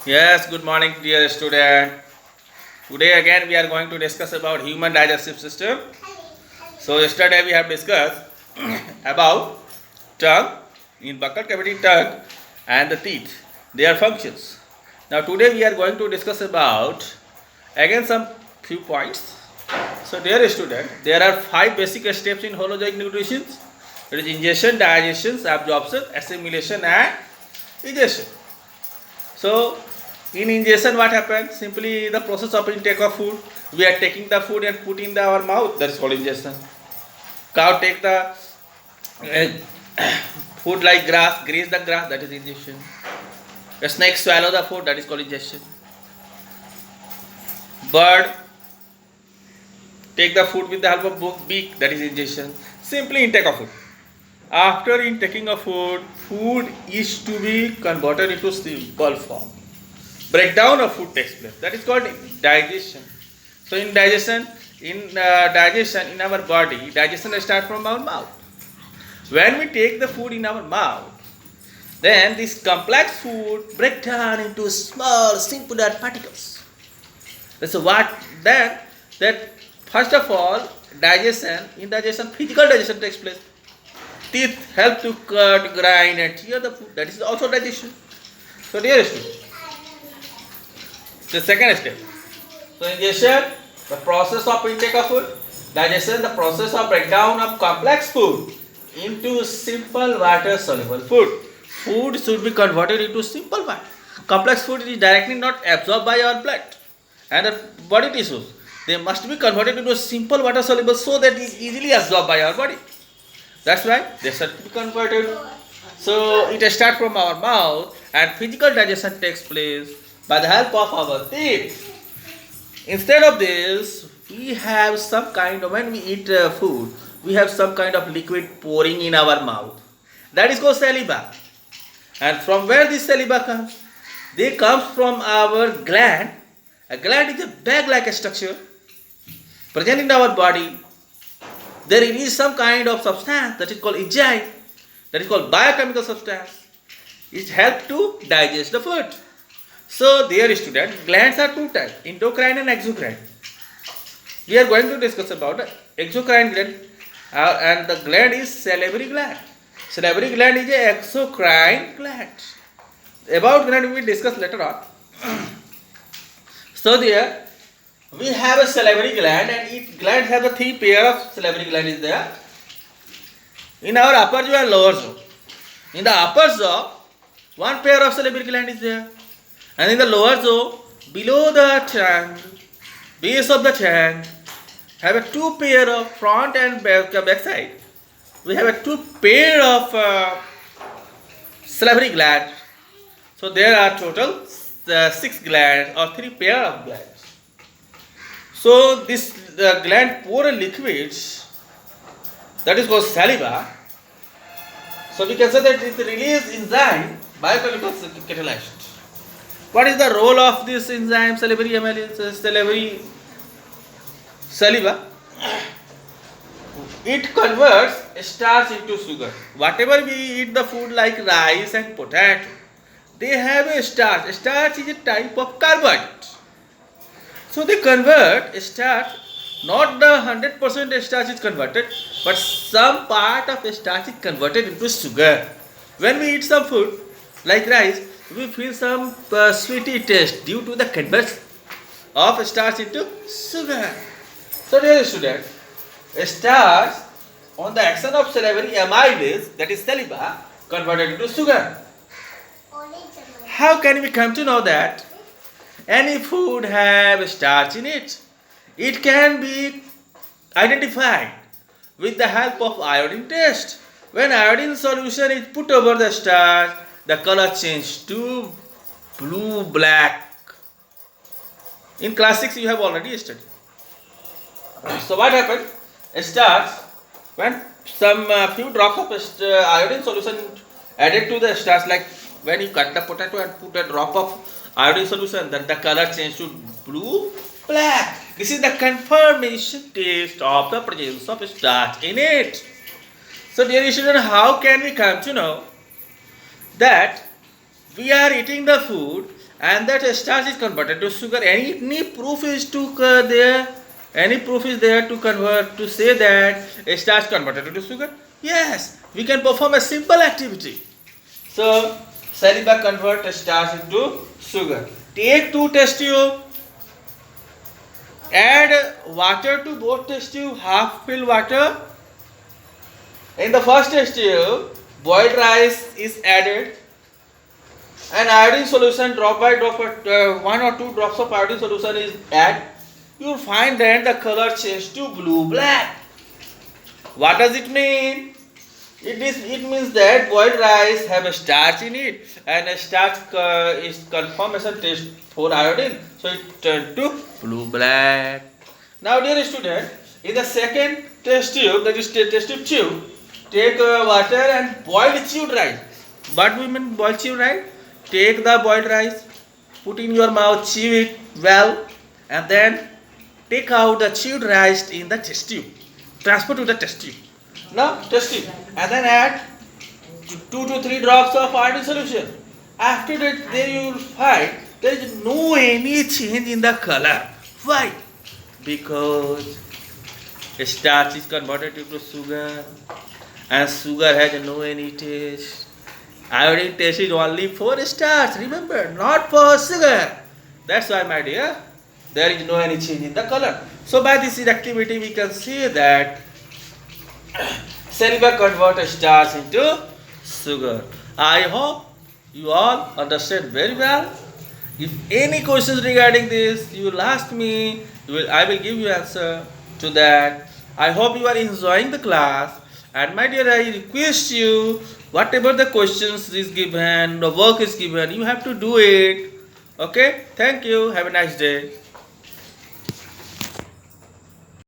Yes, good morning, dear student. Today again we are going to discuss about human digestive system. So yesterday we have discussed about tongue, in buccal cavity tongue and the teeth, their functions. Now today we are going to discuss about again some few points. So dear student, there are 5 basic steps in holozoic nutrition. It is ingestion, digestion, absorption, assimilation and digestion. So in ingestion what happens? Simply the process of intake of food. We are taking the food and put in our mouth. That is called ingestion. Cow take the food like grass, graze the grass. That is ingestion. A snake swallow the food. That is called ingestion. Bird take the food with the help of beak. That is ingestion. Simply intake of food. After intaking of food, food is to be converted into simple form. Breakdown of food takes place. That is called digestion. So in digestion in our body, digestion starts from our mouth. When we take the food in our mouth, then this complex food break down into small, simple particles. So what then? That first of all, digestion, physical digestion takes place. Teeth help to cut, grind, and tear the food. That is also digestion. So dear students, the second step. So ingestion, the process of intake of food. Digestion, the process of breakdown of complex food into simple water soluble food. Food should be converted into simple water. Complex food is directly not absorbed by our blood and the body tissues. They must be converted into simple water soluble so that it is easily absorbed by our body. That's why they should be converted. So it starts from our mouth and physical digestion takes place by the help of our teeth. Instead of this, we have some kind of, when we eat food, we have some kind of liquid pouring in our mouth. That is called saliva. And from where this saliva comes? They come from our gland. A gland is a bag-like structure present in our body. There is some kind of substance that is called enzyme, that is called biochemical substance. It helps to digest the food. So, dear student, glands are two types, endocrine and exocrine. We are going to discuss about the exocrine gland and the gland is salivary gland. Salivary gland is a exocrine gland. About gland we will discuss later on. So, there we have a salivary gland and each gland has a 3 pair of salivary gland is there. In our upper jaw and lower jaw. In the upper jaw, 1 pair of salivary gland is there. And in the lower jaw, below the tongue, base of the tongue, have a 2 pair of front and back side. We have a 2 pair of salivary gland. So there are total 6 glands or 3 pair of glands. So this gland pour liquids, that is called saliva. So we can say that it releases enzyme biochemical catalyst. What is the role of this enzyme salivary saliva? It converts starch into sugar. Whatever we eat the food like rice and potato, they have a starch. Starch is a type of carbohydrate. So they convert starch, not the 100% starch is converted, but some part of starch is converted into sugar. When we eat some food like rice, we feel some sweety taste due to the conversion of starch into sugar. So dear student, starch on the action of salivary amylase, that is saliva, converted into sugar. How can we come to know that any food have starch in it? It can be identified with the help of iodine test. When iodine solution is put over the starch, the color changes to blue-black. In class 6 you have already studied. So what happens? Starch, when some few drops of iodine solution added to the starch, like when you cut the potato and put a drop of iodine solution, then the color changes to blue-black. This is the confirmation test of the presence of starch in it. So dear students, how can we come to know that we are eating the food and that starch is converted to sugar. Any proof is there? Any proof is there to convert to say that a starch converted to sugar? Yes, we can perform a simple activity. So Saliba convert a starch into sugar. Take two test tube, add water to both test tube, half fill water. In the first test tube, boiled rice is added. An iodine solution drop by drop, one or two drops of iodine solution is added. You will find that the color changes to blue black. What does it mean? It means that boiled rice have a starch in it, and a starch is conformation test for iodine, so it turned to blue black. Now, dear student, in the second test tube, that is test tube, take water and boil chewed rice. What we mean boiled chewed rice? Take the boiled rice, put in your mouth, chew it well, and then take out the chewed rice in the test tube. Transfer to the test tube. Now, test tube, and then add 2 to 3 drops of iodine solution. After that, there you will find there is no any change in the color. Why? Because starch is converted into sugar, and sugar has no any taste. Iodine taste is only for starch. Remember, not for sugar. That's why, my dear, there is no any change in the color. So by this activity, we can see that Saliba convert starch into sugar. I hope you all understand very well. If any questions regarding this, you will ask me. I will give you answer to that. I hope you are enjoying the class. And my dear, I request you, whatever the questions is given, the work is given, you have to do it. Okay? Thank you. Have a nice day.